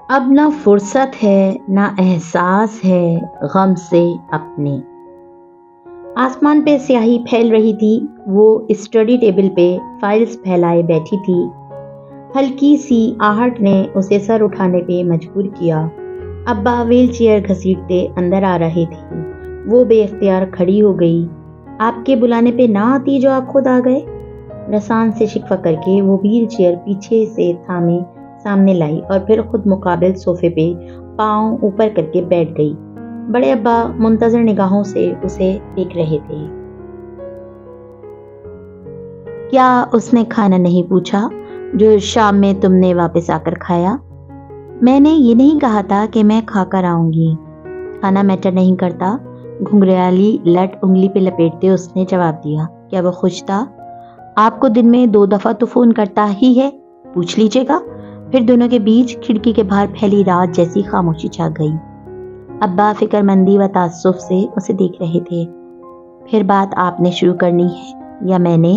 اب نہ فرصت ہے نہ احساس ہے غم سے اپنے. آسمان پہ سیاہی پھیل رہی تھی. وہ اسٹڈی ٹیبل پہ فائلز پھیلائے بیٹھی تھی. ہلکی سی آہٹ نے اسے سر اٹھانے پہ مجبور کیا. ابا ویل چیئر گھسیٹتے اندر آ رہے تھے. وہ بے اختیار کھڑی ہو گئی. آپ کے بلانے پہ نہ آتی جو آپ خود آ گئے. رسان سے شکوہ کر کے وہ ویل چیئر پیچھے سے تھامے سامنے لائی اور پھر خود مقابل صوفے پہ پاؤں اوپر کر کے بیٹھ گئی. بڑے ابا منتظر نگاہوں سے اسے دیکھ رہے تھے. کیا اس نے کھانا نہیں پوچھا جو شام میں تم نے واپس آ کر کھایا؟ میں نے یہ نہیں کہا تھا کہ میں کھا کر آؤں گی. کھانا میٹر نہیں کرتا. گھنگریالی لٹ انگلی پہ لپیٹتے اس نے جواب دیا. کیا وہ خوش تھا؟ آپ کو دن میں 2 دفعہ تو فون کرتا ہی ہے، پوچھ لیجیے گا. پھر دونوں کے بیچ کھڑکی کے باہر پھیلی رات جیسی خاموشی چھا گئی. ابا فکر مندی و تعصب سے اسے دیکھ رہے تھے. پھر بات آپ نے شروع کرنی ہے یا میں نے؟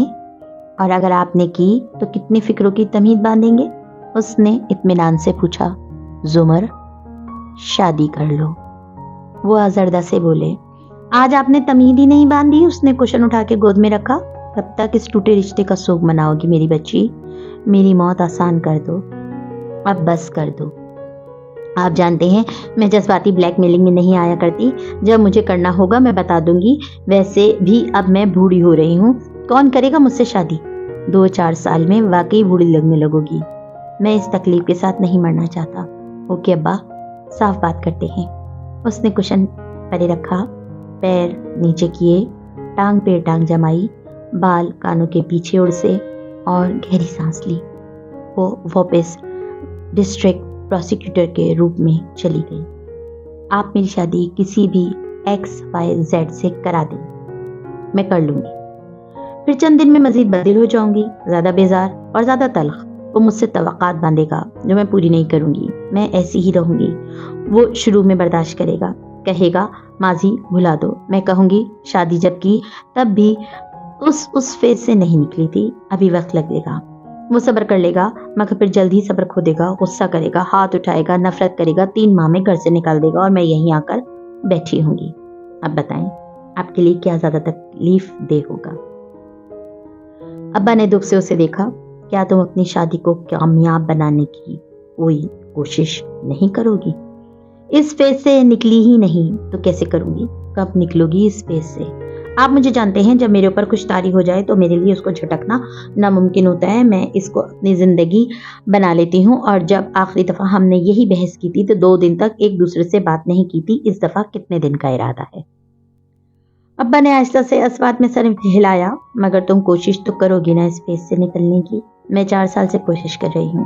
اور اگر آپ نے کی تو کتنی فکروں کی تمہید باندھیں گے؟ اس نے اطمینان سے پوچھا. زمر، شادی کر لو. وہ آزردہ سے بولے. آج آپ نے تمہید ہی نہیں باندھی. اس نے کشن اٹھا کے گود میں رکھا. کب تک اس ٹوٹے رشتے کا سوگ مناؤ گی میری بچی؟ میری موت آسان کر دو. اب بس کر دو. آپ جانتے ہیں میں جذباتی بلیک میلنگ میں نہیں آیا کرتی. جب مجھے کرنا ہوگا میں بتا دوں گی. ویسے بھی اب میں بوڑھی ہو رہی ہوں. کون کرے گا مجھ سے شادی؟ 2-4 سال میں واقعی بوڑھی لگنے لگو گی. میں اس تکلیف کے ساتھ نہیں مرنا چاہتا. اوکے ابا، صاف بات کرتے ہیں. اس نے کشن پرے رکھا، پیر نیچے کیے، ٹانگ پہ ٹانگ جمائی، بال کانوں کے پیچھے اڑ سے اور گہری سانس لی. وہ واپس ڈسٹرکٹ پروسیکیوٹر کے روپ میں چلی گئی. آپ میری شادی کسی بھی XYZ سے کرا دیں، میں کر لوں گی. پھر چند دن میں مزید بدل ہو جاؤں گی، زیادہ بیزار اور زیادہ تلخ. وہ مجھ سے توقعات باندھے گا جو میں پوری نہیں کروں گی. میں ایسی ہی رہوں گی. وہ شروع میں برداشت کرے گا، کہے گا ماضی بھلا دو. میں کہوں گی شادی جب کی تب بھی اس فیز سے نہیں نکلی تھی، ابھی وقت لگے گا. وہ صبر کر لے گا مگر پھر جلد ہی صبر کھو دے گا، غصہ کرے گا، ہاتھ اٹھائے گا، نفرت کرے گا، 3 ماہ میں گھر سے نکال دے گا اور میں یہیں آ کر بیٹھی ہوں گی. اب بتائیں آپ کے لیے کیا زیادہ تکلیف دہ ہوگا؟ ابا نے دکھ سے اسے دیکھا. کیا تم اپنی شادی کو کامیاب بنانے کی کوئی کوشش نہیں کرو گی؟ اس فیز سے نکلی ہی نہیں تو کیسے کروں گی؟ کب نکلو گی اس فیز سے؟ آپ مجھے جانتے ہیں، جب میرے اوپر کچھ طاری ہو جائے تو میرے لیے اس کو جھٹکنا ناممکن ہوتا ہے. میں اس کو اپنی زندگی بنا لیتی ہوں. اور جب آخری دفعہ ہم نے یہی بحث کی تھی تو 2 دن تک ایک دوسرے سے بات نہیں کی تھی. اس دفعہ کتنے دن کا ارادہ ہے؟ ابا نے آہستہ سے اسوات میں سر ہلایا. مگر تم کوشش تو کرو گی نا اس فیز سے نکلنے کی؟ میں 4 سال سے کوشش کر رہی ہوں.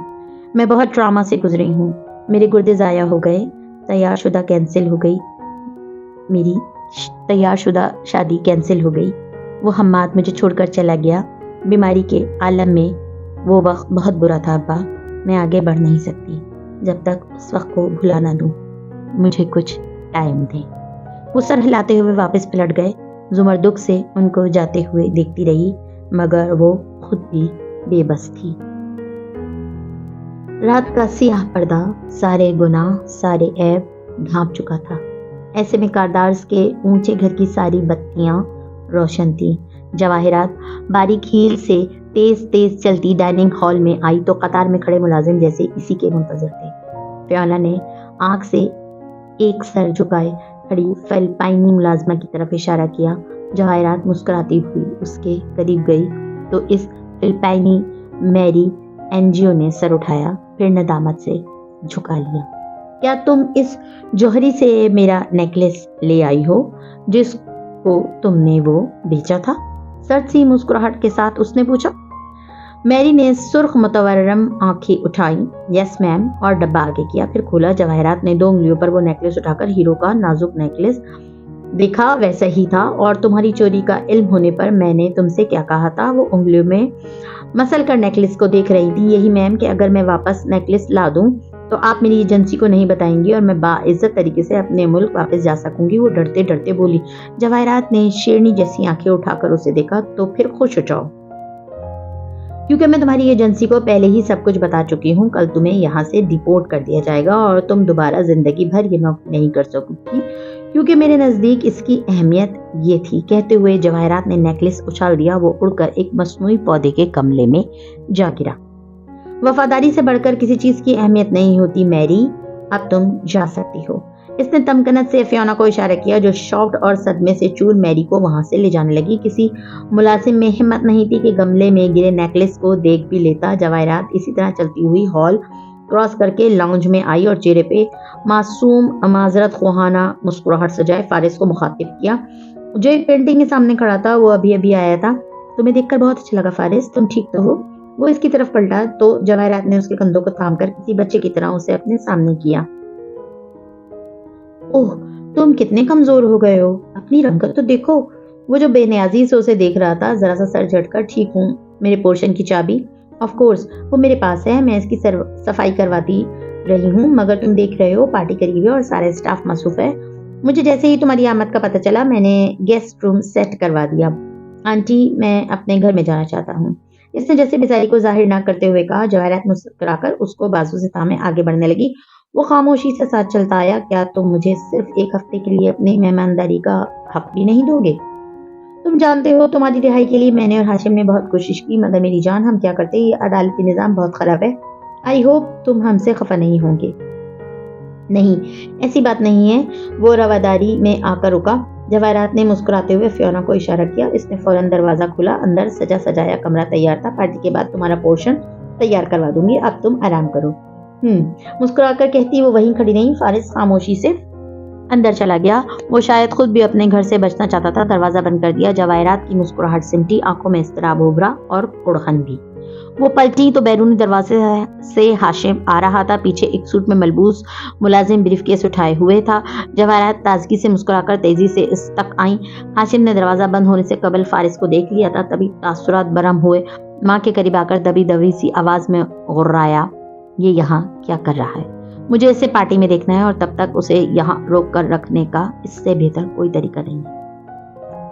میں بہت ڈرامہ سے گزری ہوں. میرے گردے ضائع ہو گئے. تیار شدہ کینسل ہو گئی. میری تیار شدہ شادی کینسل ہو گئی. وہ حماد مجھے چھوڑ کر چلا گیا. بیماری کے عالم میں وہ وقت بہت برا تھا ابا. میں آگے بڑھ نہیں سکتی جب تک اس وقت کو بھلا نہ دوں. مجھے کچھ ٹائم دیں. وہ سر ہلاتے ہوئے واپس پلٹ گئے. زمر دکھ سے ان کو جاتے ہوئے دیکھتی رہی مگر وہ خود بھی بے بس تھی. رات کا سیاہ پردہ سارے گناہ سارے عیب ڈھانپ چکا تھا. ایسے میں کاردارز کے اونچے گھر کی ساری بتیاں روشن تھیں. جواہرات باریک ہیل سے تیز تیز چلتی ڈائننگ ہال میں آئی تو قطار میں کھڑے ملازم جیسے اسی کے منتظر تھے. فیونا نے آنکھ سے ایک سر جھکائے کھڑی فلپائنی ملازمہ کی طرف اشارہ کیا. جواہرات مسکراتی ہوئی اس کے قریب گئی تو اس فلپائنی میری NGO نے سر اٹھایا، پھر ندامت سے جھکا لیا. کیا تم اس جوہری سے میرا نیکلس لے آئی ہو جس کو تم نے وہ بیچا تھا؟ سرد سی مسکراہٹ کے ساتھ اس نے پوچھا. میری نے سرخ متورم آنکھیں اٹھائیں. یس میم، اور ڈبہ آگے کیا، پھر کھولا. جواہرات نے 2 انگلیوں پر وہ نیکلس اٹھا کر ہیرو کا نازک نیکلس دیکھا. ویسا ہی تھا اور تمہاری چوری کا علم ہونے پر میں نے تم سے کیا کہا تھا؟ وہ انگلیوں میں مسل کر نیکلس کو دیکھ رہی تھی. یہی میم کہ اگر میں واپس نیکلس لا دوں تو آپ میری ایجنسی کو نہیں بتائیں گی اور میں باعزت طریقے سے اپنے ملک واپس جا سکوں گی. وہ ڈرتے ڈرتے بولی. جواہرات نے شیرنی جیسی آنکھیں اٹھا کر اسے دیکھا. تو پھر خوش ہو جاؤ. کیونکہ میں تمہاری ایجنسی کو پہلے ہی سب کچھ بتا چکی ہوں. کل تمہیں یہاں سے ڈیپورٹ کر دیا جائے گا اور تم دوبارہ زندگی بھر یہ نوکری نہیں کر سکو گی کیونکہ میرے نزدیک اس کی اہمیت یہ تھی. کہتے ہوئے جواہرات نے نیکلس اچھال دیا. وہ اڑ کر ایک مصنوعی پودے کے گملے میں جا گرا. وفاداری سے بڑھ کر کسی چیز کی اہمیت نہیں ہوتی میری. اب تم جا سکتی ہو. اس نے تمکنت سے فیونا کو اشارہ کیا جو شاکڈ اور صدمے سے چور میری کو وہاں سے لے جانے لگی. کسی ملازم میں ہمت نہیں تھی کہ گملے میں گرے نیکلس کو دیکھ بھی لیتا. جواہرات اسی طرح چلتی ہوئی ہال کراس کر کے لاؤنج میں آئی اور چہرے پہ معصوم معذرت خواہانہ مسکراہٹ سجائے فارس کو مخاطب کیا جو ایک پینٹنگ کے سامنے کھڑا تھا. وہ ابھی آیا تھا. تمہیں دیکھ کر بہت اچھا لگا فارس. تم ٹھیک تو ہو؟ وہ اس کی طرف پلٹا تو جواہرات نے اس کے کندھوں کو تھام کر کسی بچے کی طرح اسے اپنے سامنے کیا. اوہ تم کتنے کمزور ہو گئے ہو. اپنی رنگت تو دیکھو. وہ جو بے نیازی سے اسے دیکھ رہا تھا ذرا سا سر جھٹ کر. ٹھیک ہوں. میرے پورشن کی چابی؟ آف کورس وہ میرے پاس ہے. میں اس کی صفائی کرواتی رہی ہوں مگر تم دیکھ رہے ہو پارٹی قریب ہے اور سارا اسٹاف مصروف ہے. مجھے جیسے ہی تمہاری آمد کا پتہ چلا میں نے گیسٹ روم سیٹ کروا دیا. آنٹی میں اپنے گھر میں جانا چاہتا ہوں. اس نے جیسے بیزاری کو ظاہر نہ کرتے ہوئے کہا. جواہرات مسکرا کر اس کو بازو سے تھامے آگے بڑھنے لگی. وہ خاموشی سے ساتھ چلتا آیا. کیا تم مجھے صرف ایک ہفتے کے لیے اپنی مہمانداری کا حق بھی نہیں دو گے؟ تم جانتے ہو تمہاری رہائی کے لیے میں نے اور ہاشم نے بہت کوشش کی مگر میری جان ہم کیا کرتے. یہ عدالتی نظام بہت خراب ہے. آئی ہوپ تم ہم سے خفا نہیں ہوں گے. نہیں ایسی بات نہیں ہے. وہ رواداری میں آ کر رکا. جواہرات نے مسکراتے ہوئے فیونا کو اشارہ کیا. اس نے فوراً دروازہ کھولا. اندر سجا سجایا کمرہ تیار تھا. پارٹی کے بعد تمہارا پورشن تیار کروا دوں گی. اب تم آرام کرو. مسکرا کر کہتی وہ وہیں کھڑی نہیں. فارس خاموشی سے اندر چلا گیا. وہ شاید خود بھی اپنے گھر سے بچنا چاہتا تھا. دروازہ بند کر دیا. جواہرات کی مسکراہٹ سمٹی. آنکھوں میں اضطراب ابھرا اور اڑغن بھی. وہ پلٹی تو بیرونی دروازے سے ہاشم آ رہا تھا. پیچھے ایک سوٹ میں ملبوس ملازم بریف کیس اٹھائے ہوئے تھا. جواہرات تازگی سے مسکرا کر تیزی سے اس تک آئیں. ہاشم نے دروازہ بند ہونے سے قبل فارس کو دیکھ لیا تھا. تبھی تاثرات برہم ہوئے. ماں کے قریب آ کر دبی دبی سی آواز میں غرایا. یہ یہاں کیا کر رہا ہے؟ مجھے اسے پارٹی میں دیکھنا ہے اور تب تک اسے یہاں روک کر رکھنے کا اس سے بہتر کوئی طریقہ نہیں.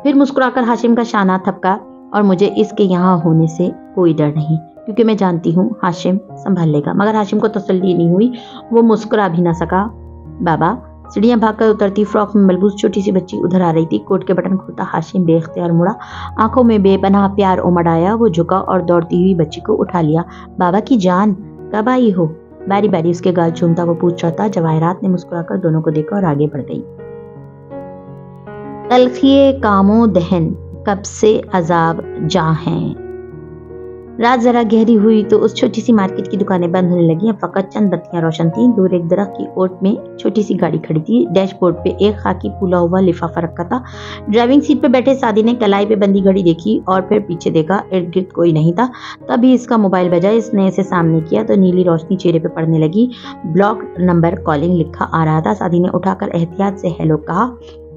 پھر مسکرا کر ہاشم کا شانہ تھپکا. اور مجھے اس کے یہاں ہونے سے کوئی ڈر نہیں کیونکہ میں جانتی ہوں ہاشم سنبھال لے گا. مگر ہاشم کو تسلی نہیں ہوئی. وہ مسکرا بھی نہ سکا. بابا. سیڑھیاں بھاگ کر اترتی فراک میں ملبوس چھوٹی سی بچی ادھر آ رہی تھی. کوٹ کے بٹن کھولتا ہاشم بے اختیار مڑا. آنکھوں میں بے پناہ پیار امڑ آیا. وہ جھکا اور دوڑتی ہوئی بچی کو اٹھا لیا. بابا کی جان کب آئی ہو؟ باری باری اس کے گال چومتا وہ پوچھ رہا تھا. جواہرات نے مسکرا کر دونوں کو دیکھا اور آگے بڑھ گئی. تلخی کاموں دہن کب سے عذاب جاں ہیں. رات ذرا گہری ہوئی تو اس چھوٹی سی مارکیٹ کی دکانیں بند ہونے لگی. اب فقط چند بتیاں روشن تھیں. دور ایک درخت کی اوٹ میں چھوٹی سی گاڑی کھڑی تھی. ڈیش بورڈ پہ ایک خاکی پھولا ہوا لفافہ رکھا تھا. ڈرائیونگ سیٹ پہ بیٹھے سادی نے کلائی پہ بندی گھڑی دیکھی اور پھر پیچھے دیکھا. ارد گرد کوئی نہیں تھا. تبھی اس کا موبائل بجا. اس نے اسے سامنے کیا تو نیلی روشنی چہرے پہ پڑنے لگی. بلاک نمبر کالنگ لکھا آ رہا تھا. سادی نے اٹھا کر احتیاط سے ہیلو کہا.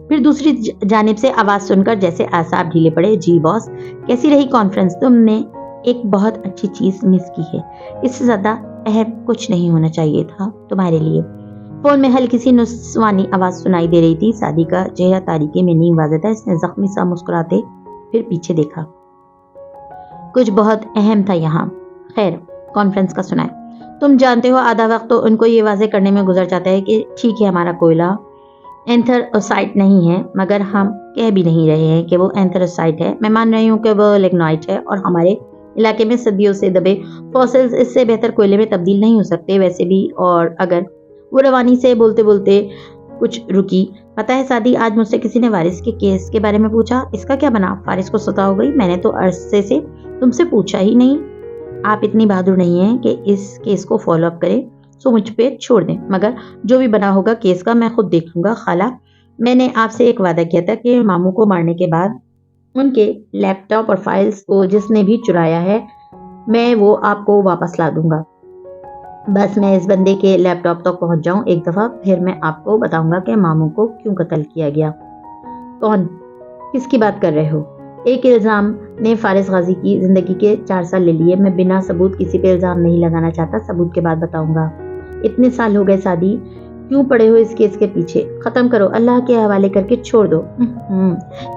پھر دوسری جانب سے آواز سن کر جیسے اعصاب ڈھیلے پڑے. جی باس. کیسی رہی کانفرنس؟ تم نے ایک بہت اچھی چیز مس کی ہے. اس سے زیادہ اہم کچھ نہیں ہونا چاہیے تھا تمہارے لیے. فون میں ہلکی سی نسوانی آواز سنائی دے رہی تھی. سادی کا چہرہ تاریکی میں نیم واضح تھا. اس نے زخمی سا مسکراتے پھر پیچھے دیکھا. کچھ بہت اہم تھا یہاں. خیر کانفرنس کا سنائے. تم جانتے ہو آدھا وقت تو ان کو یہ واضح کرنے میں گزر جاتا ہے کہ ٹھیک ہے ہمارا کوئلہ اینتھراسائٹ نہیں ہے مگر ہم کہہ بھی نہیں رہے ہیں کہ وہ اینتھراسائٹ ہے. میں مان رہی ہوں کہ وہ لگنائٹ ہے اور ہمارے علاقے میں صدیوں سے دبے فوسلز اس سے بہتر کوئلے میں تبدیل نہیں ہو سکتے ویسے بھی. اور اگر وہ روانی سے بولتے بولتے کچھ رکی. پتہ ہے سادی آج مجھ سے کسی نے وارث کے کیس کے بارے میں پوچھا. اس کا کیا بنا؟ فارس کو ستا ہو گئی. میں نے تو عرصے سے تم سے پوچھا ہی نہیں. آپ اتنی بہادر نہیں ہیں کہ اس کیس کو فالو اپ کریں سو مجھ پہ چھوڑ دیں. مگر جو بھی بنا ہوگا کیس کا میں خود دیکھ لوں گا. خالہ میں نے آپ سے ایک وعدہ کیا تھا کہ ماموں کو مارنے کے بعد ان کے لیپ ٹاپ اور فائلز کو جس نے بھی چرایا ہے میں وہ آپ کو واپس لا دوں گا. بس میں اس بندے کے لیپ ٹاپ تک پہنچ جاؤں ایک دفعہ پھر میں آپ کو بتاؤں گا کہ ماموں کو کیوں قتل کیا گیا. کون؟ کس کی بات کر رہے ہو؟ ایک الزام نے فارس غازی کی زندگی کے 4 سال لے لیے. میں بنا ثبوت کسی پہ الزام نہیں لگانا چاہتا. ثبوت کے بعد بتاؤں گا. اتنے سال ہو گئے سادی کیوں پڑے ہو اس کیس کے پیچھے؟ ختم کرو، اللہ کے حوالے کر کے چھوڑ دو۔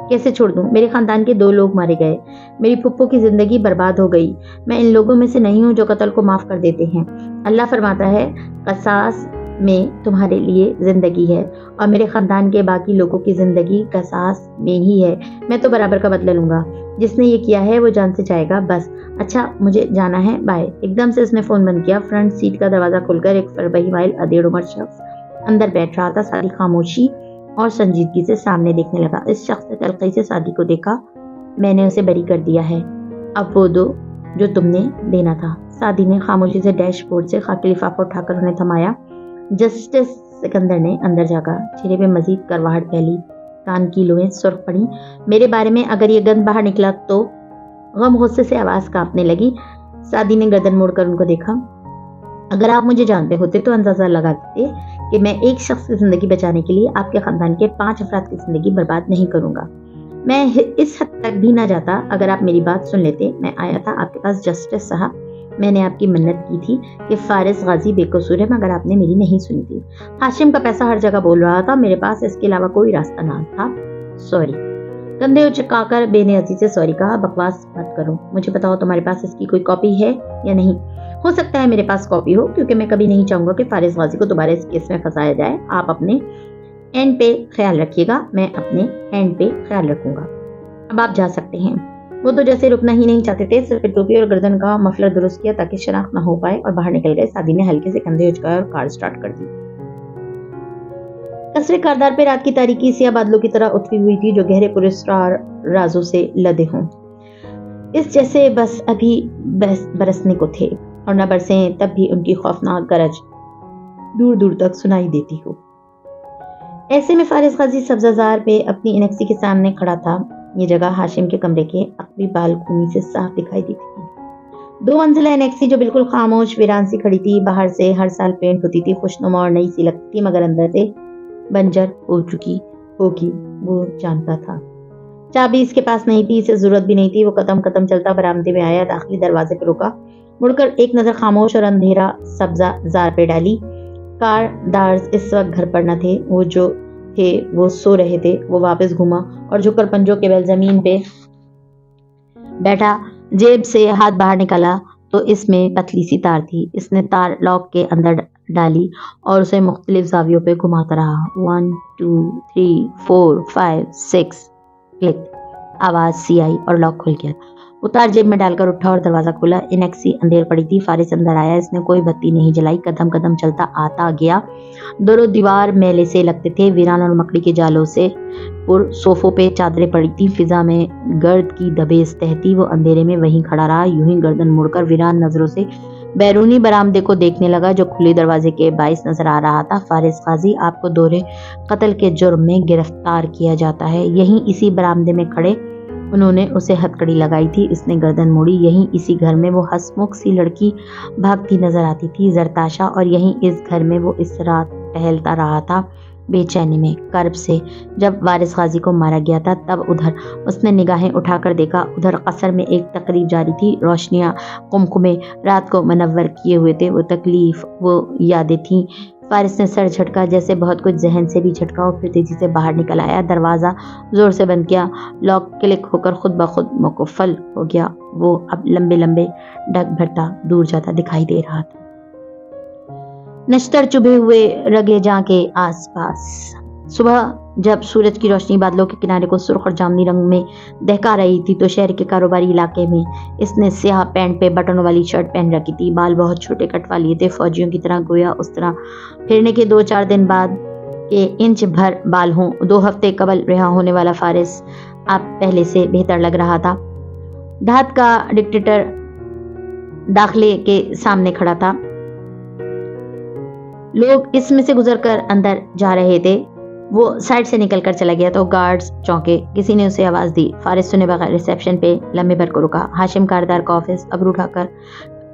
کیسے چھوڑ دوں؟ میرے خاندان کے 2 لوگ مارے گئے، میری پھپھو کی زندگی برباد ہو گئی۔ میں ان لوگوں میں سے نہیں ہوں جو قتل کو معاف کر دیتے ہیں۔ اللہ فرماتا ہے قصاص میں تمہارے لیے زندگی ہے اور میرے خاندان کے باقی لوگوں کی زندگی قصاص میں ہی ہے۔ میں تو برابر کا بدلہ لوں گا۔ جس نے یہ کیا ہے وہ جان سے جائے گا۔ بس اچھا مجھے جانا ہے، بائے۔ ایک دم سے اس نے فون بند کیا۔ فرنٹ سیٹ کا دروازہ کھل کر ایک فربہی مائل ادھیڑ عمر شخص اندر بیٹھ رہا تھا۔ سادی خاموشی اور سنجیدگی سے سامنے دیکھنے لگا۔ اس شخص نے تلخی سے سادی کو دیکھا۔ میں نے اسے بری کر دیا ہے، اب وہ دو جو تم نے دینا تھا۔ سادی نے خاموشی سے ڈیش بورڈ سے خاکی لفافہ اٹھا کر انہیں تھمایا۔ جسٹس سکندر نے اندر جاگا، چہرے پہ مزید کرواہٹ پھیلی، کان کی لوئیں سرخ پڑی۔ میرے بارے میں اگر یہ گند باہر نکلا تو؟ غم غصے سے آواز کانپنے لگی۔ سادی نے گردن موڑ کر ان کو دیکھا۔ اگر آپ مجھے جانتے ہوتے تو اندازہ لگا دیتے کہ میں ایک شخص کی زندگی بچانے کے لیے آپ کے خاندان کے 5 افراد کی زندگی برباد نہیں کروں گا۔ میں اس حد تک بھی نہ جاتا اگر آپ میری بات سن لیتے۔ میں آیا تھا آپ کے پاس جسٹس صاحب، میں نے آپ کی منت کی تھی کہ فارس غازی بے قصور ہے، مگر آپ نے میری نہیں سنی تھی۔ ہاشم کا پیسہ ہر جگہ بول رہا تھا، میرے پاس اس کے علاوہ کوئی راستہ نہ تھا۔ سوری۔ کندھے اچکا کر بے نیازی سے سوری کہا۔ بکواس مت کرو، مجھے بتاؤ تمہارے پاس اس کی کوئی کاپی ہے یا نہیں؟ ہو سکتا ہے میرے پاس کاپی ہو، کیونکہ میں کبھی نہیں چاہوں گا کہ فارس غازی کو دوبارہ اس کیس میں پھنسایا جائے۔ آپ اپنے اینڈ پہ خیال رکھیے گا، میں اپنے اینڈ پہ خیال رکھوں گا۔ اب آپ جا سکتے ہیں۔ وہ تو جیسے رکنا ہی نہیں چاہتے تھے، صرف ٹوپی اور گردن کا مفلر درست کیا تاکہ شناخت نہ ہو پائے اور باہر نکل گئے۔ سادی نے ہلکے سے کندھے اچکائے اور کار سٹارٹ کر دی۔ قصر کاردار پہ رات کی تاریکی سیاہ بادلوں کی طرح اتری ہوئی تھی جو گہرے پراسرار رازوں سے لدے ہوں، اس جیسے بس ابھی برسنے کو تھے اور نہ برسیں تب بھی ان کی خوفناک گرج دور دور تک سنائی دیتی ہو۔ ایسے میں فارس غازی سبزہ زار پہ اپنی انیکسی کے سامنے کھڑا تھا۔ یہ جگہ ہاشم کے کمرے کے عقبی بالکونی سے صاف دکھائی دیتی تھی۔ 2 منزلہ انیکسی جو بالکل خاموش ویران سی کھڑی تھی، باہر سے ہر سال پینٹ ہوتی تھی، خوشنما اور نئی سی لگتی تھی، مگر اندر سے بنجر ہو چکی ہوگی وہ جانتا تھا۔ چابی اس کے پاس نہیں تھی، اسے ضرورت بھی نہیں تھی۔ وہ قدم قدم چلتا برآمدے میں آیا، داخلی دروازے پہ رکا، مڑ کر ایک نظر خاموش اور اندھیرا سبزہ زار پہ ڈالی۔ کار دارز اس وقت گھر پر نہ تھے، وہ جو تھے وہ سو رہے تھے۔ وہ واپس گھوما اور جھک کر پنجوں کے بل زمین پہ بیٹھا۔ جیب سے ہاتھ باہر نکالا تو اس میں پتلی سی تار تھی۔ اس نے تار لاک کے اندر ڈالی اور اسے مختلف زاویوں پہ گھماتا رہا۔ 1 2 3 4 5 6 کلک، آواز سی آئی اور لاک کھل گیا۔ وہ تار جیب میں ڈال کر اٹھا اور دروازہ کھولا۔ انیکسی اندھیر پڑی تھی۔ فارس اندر آیا، اس نے کوئی بتی نہیں جلائی، قدم قدم چلتا آتا گیا۔ دورو دیوار میلے سے لگتے تھے، ویران اور مکڑی کے جالوں سے پر صوفوں پہ چادریں پڑی تھی، فضا میں گرد کی دبیس تہتی۔ وہ اندھیرے میں وہیں کھڑا رہا، یوں ہی گردن موڑ کر ویران نظروں سے بیرونی برآمدے کو دیکھنے لگا جو کھلے دروازے کے باعث نظر آ رہا تھا۔ فارس غازی، آپ کو دورے قتل کے جرم میں گرفتار کیا جاتا ہے۔ یہیں اسی برآمدے میں کھڑے انہوں نے اسے ہتکڑی لگائی تھی۔ اس نے گردن موڑی۔ یہیں اسی گھر میں وہ ہسمکھ سی لڑکی بھاگتی نظر آتی تھی، زرتاشا، اور یہیں اس گھر میں وہ اس رات ٹہلتا رہا تھا بے چینی میں، کرب سے۔ جب وارث غازی کو مارا گیا تھا تب ادھر اس نے نگاہیں اٹھا کر دیکھا۔ ادھر قصر میں ایک تقریب جاری تھی، روشنیاں قمقمے رات کو منور کیے ہوئے تھے۔ وہ تکلیف، وہ یادیں تھیں۔ فارس نے سر جھٹکا، جیسے بہت کچھ ذہن سے بھی جھٹکا، اور پھر تیزی سے باہر نکل آیا۔ دروازہ زور سے بند کیا، لاک کلک ہو کر خود بخود مقفل ہو گیا۔ وہ اب لمبے لمبے ڈگ بھرتا دور جاتا دکھائی دے رہا تھا، نشتر چبھے ہوئے رگے جاں کے آس پاس۔ صبح جب سورج کی روشنی بادلوں کے کنارے کو سرخ اور جامنی رنگ میں دہکا رہی تھی تو شہر کے کاروباری علاقے میں اس نے سیاہ پینٹ پہ بٹنوں والی شرٹ پہن رکھی تھی، بال بہت چھوٹے کٹوا لیے تھے، فوجیوں کی طرح، گویا اس طرح پھرنے کے 2-4 دن بعد کے انچ بھر بال ہوں۔ 2 ہفتے قبل رہا ہونے والا فارس اب پہلے سے بہتر لگ رہا تھا۔ دھات کا ڈکٹیٹر داخلے کے سامنے کھڑا تھا، لوگ اس میں سے گزر کر اندر جا رہے تھے۔ وہ سائڈ سے نکل کر چلا گیا تو گارڈز چونکے۔ کسی نے اسے آواز دی۔ فارس سنے بغیر ریسیپشن پہ لمحے بھر کو رکا۔ ہاشم کاردار کا آفس، ابرو اٹھا کر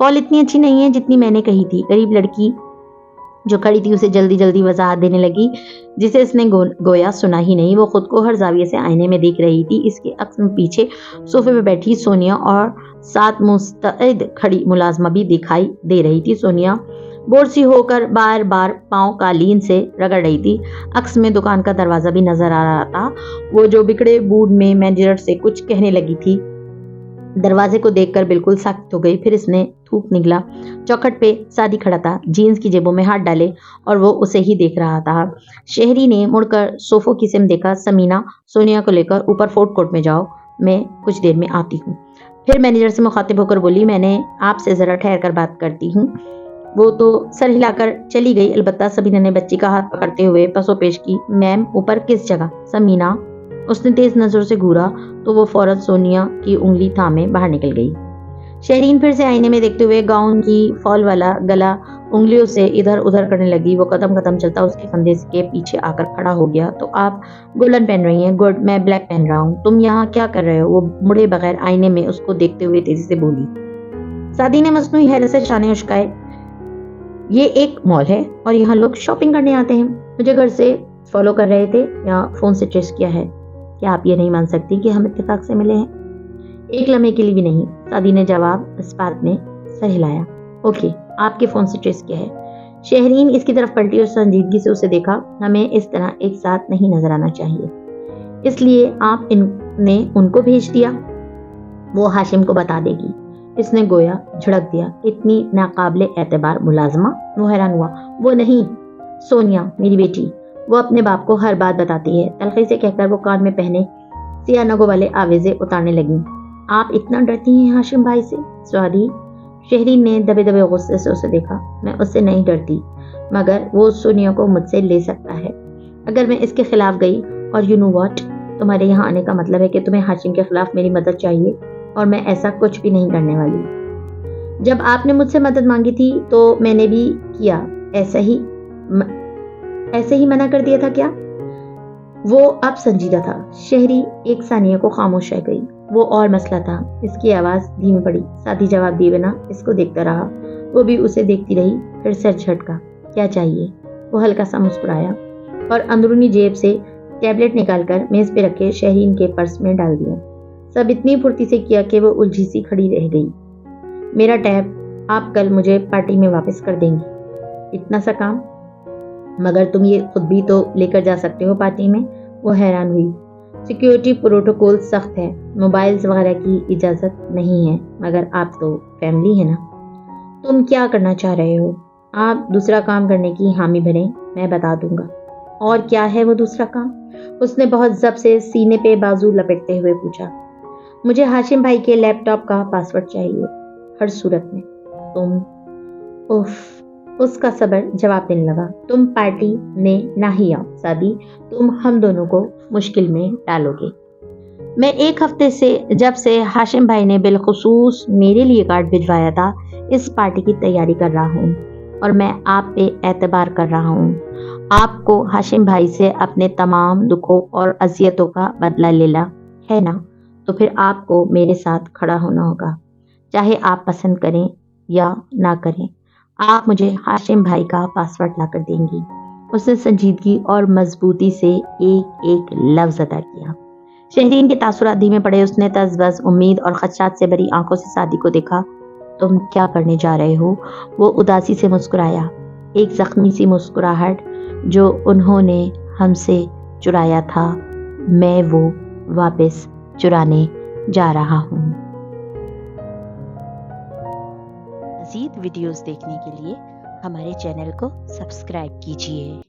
فال اتنی اچھی نہیں ہے جتنی میں نے کہی تھی. قریب لڑکی جو کھڑی تھی اسے جلدی جلدی وضاحت دینے لگی جسے اس نے گویا سنا ہی نہیں. وہ خود کو ہر زاویے سے آئینے میں دیکھ رہی تھی. اس کے عکس میں پیچھے صوفے پہ بیٹھی سونیا اور ساتھ مستعد کھڑی ملازمہ بھی دکھائی دے رہی تھی. سونیا بور سی ہو کر بار بار پاؤں قالین سے رگڑ رہی تھی. عکس میں دکان کا دروازہ بھی نظر آ رہا تھا. وہ جو بگڑے موڈ میں مینیجر سے کچھ کہنے لگی تھی دروازے کو دیکھ کر بالکل ساکت ہو گئی. پھر اس نے تھوک نگلا. چوکھٹ پہ سادی کھڑا تھا, جینز کی جیبوں میں ہاتھ ڈالے اور وہ اسے ہی دیکھ رہا تھا. شہری نے مڑ کر صوفوں کی سمت دیکھا. سمینا سونیا کو لے کر اوپر فوڈ کورٹ میں جاؤ, میں کچھ دیر میں آتی ہوں. پھر مینیجر سے مخاطب ہو کر بولی, میں نے آپ سے ذرا ٹھہر کر بات کرتی ہوں. وہ تو سر ہلا کر چلی گئی. البتہ سبینہ نے بچی کا ہاتھ پکڑتے ہوئے پسو پیش کی. میم اوپر کس جگہ؟ سمینا. اس نے تیز نظروں سے گھورا تو وہ فوراً سونیا کی انگلی تھامے باہر نکل گئی. شہرین پھر سے آئینے میں دیکھتے ہوئے گاؤن کی فال والا گلا انگلیوں سے ادھر ادھر کرنے لگی. وہ قدم قدم چلتا اس کے کندھے کے پیچھے آ کر کھڑا ہو گیا. تو آپ گولڈن پہن رہی ہیں؟ گڈ, میں بلیک پہن رہا ہوں. تم یہاں کیا کر رہے ہو؟ وہ مڑے بغیر آئینے میں اس کو دیکھتے ہوئے تیزی سے بولی. سادی نے مصنوعی حیرت سے شانے اچکائے. یہ ایک مال ہے اور یہاں لوگ شاپنگ کرنے آتے ہیں. مجھے گھر سے فالو کر رہے تھے یا فون سے ٹریس کیا ہے؟ کیا آپ یہ نہیں مان سکتی کہ ہم اتفاق سے ملے ہیں؟ ایک لمحے کے لیے بھی نہیں. سادی نے جواب اس بات میں سر ہلایا. اوکے, آپ کے فون سے ٹریس کیا ہے؟ شہرین اس کی طرف پلٹی اور سنجیدگی سے اسے دیکھا. ہمیں اس طرح ایک ساتھ نہیں نظر آنا چاہیے, اس لیے آپ نے ان کو بھیج دیا. وہ ہاشم کو بتا دے گی. اس نے گویا جھڑک دیا. اتنی ناقابل اعتبار ملازمہ؟ وہ حیران ہوا. وہ نہیں, سونیا میری بیٹی. وہ اپنے باپ کو ہر بات بتاتی ہے. تلخی سے کہہ کر وہ کان میں پہنے سیاہ نگوں والے آویزے اتارنے لگی. آپ اتنا ڈرتی ہیں ہاشم بھائی سے؟ سوادی. شہرین نے دبے دبے غصے سے اسے دیکھا. میں اس سے نہیں ڈرتی, مگر وہ سونیا کو مجھ سے لے سکتا ہے اگر میں اس کے خلاف گئی. اور یو نو واٹ, تمہارے یہاں آنے کا مطلب ہے کہ تمہیں ہاشم کے خلاف میری مدد چاہیے, اور میں ایسا کچھ بھی نہیں کرنے والی. جب آپ نے مجھ سے مدد مانگی تھی تو میں نے بھی کیا. ایسے ہی منع کر دیا تھا کیا؟ وہ اب سنجیدہ تھا. شہری ایک ثانیہ کو خاموش رہ گئی. وہ اور مسئلہ تھا. اس کی آواز دھیمی پڑی. ساتھی جواب دیے بنا اس کو دیکھتا رہا. وہ بھی اسے دیکھتی رہی. پھر سر جھٹکا. کیا چاہیے؟ وہ ہلکا سا مسکرایا اور اندرونی جیب سے ٹیبلٹ نکال کر میز پہ رکھے شہرین کے پرس میں ڈال دیا. سب اتنی پھرتی سے کیا کہ وہ الجھی سی کھڑی رہ گئی. میرا ٹیب آپ کل مجھے پارٹی میں واپس کر دیں گی. اتنا سا کام؟ مگر تم یہ خود بھی تو لے کر جا سکتے ہو پارٹی میں. وہ حیران ہوئی. سیکیورٹی پروٹوکول سخت ہے, موبائلز وغیرہ کی اجازت نہیں ہے. مگر آپ تو فیملی ہے نا. تم کیا کرنا چاہ رہے ہو؟ آپ دوسرا کام کرنے کی حامی بھریں, میں بتا دوں گا. اور کیا ہے وہ دوسرا کام؟ اس نے بہت ضبط سے سینے پہ بازو لپیٹتے ہوئے پوچھا. مجھے ہاشم بھائی کے لیپ ٹاپ کا پاسورڈ چاہیے, ہر صورت میں. تم اس کا صبر جواب دینے لگا. تم پارٹی میں نہ ہی آؤ سادی, تم ہم دونوں کو مشکل میں ڈالو گے. میں ایک ہفتے سے جب سے ہاشم بھائی نے بالخصوص میرے لیے کارڈ بھجوایا تھا اس پارٹی کی تیاری کر رہا ہوں, اور میں آپ پہ اعتبار کر رہا ہوں. آپ کو ہاشم بھائی سے اپنے تمام دکھوں اور اذیتوں کا بدلہ لینا ہے نا, تو پھر آپ کو میرے ساتھ کھڑا ہونا ہوگا, چاہے آپ پسند کریں یا نہ کریں. آپ مجھے ہاشم بھائی کا پاسورڈ لا کر دیں گی. اس نے سنجیدگی اور مضبوطی سے ایک ایک لفظ ادا کیا. شہرین کے تاثرات دھیمے پڑے. اس نے تذبذب, امید اور خدشات سے بھری آنکھوں سے سادی کو دیکھا. تم کیا کرنے جا رہے ہو؟ وہ اداسی سے مسکرایا. ایک زخمی سی مسکراہٹ جو انہوں نے ہم سے چرایا تھا, میں وہ واپس چرانے جا رہا ہوں. مزید ویڈیوز دیکھنے کے لیے ہمارے چینل کو سبسکرائب کیجیے.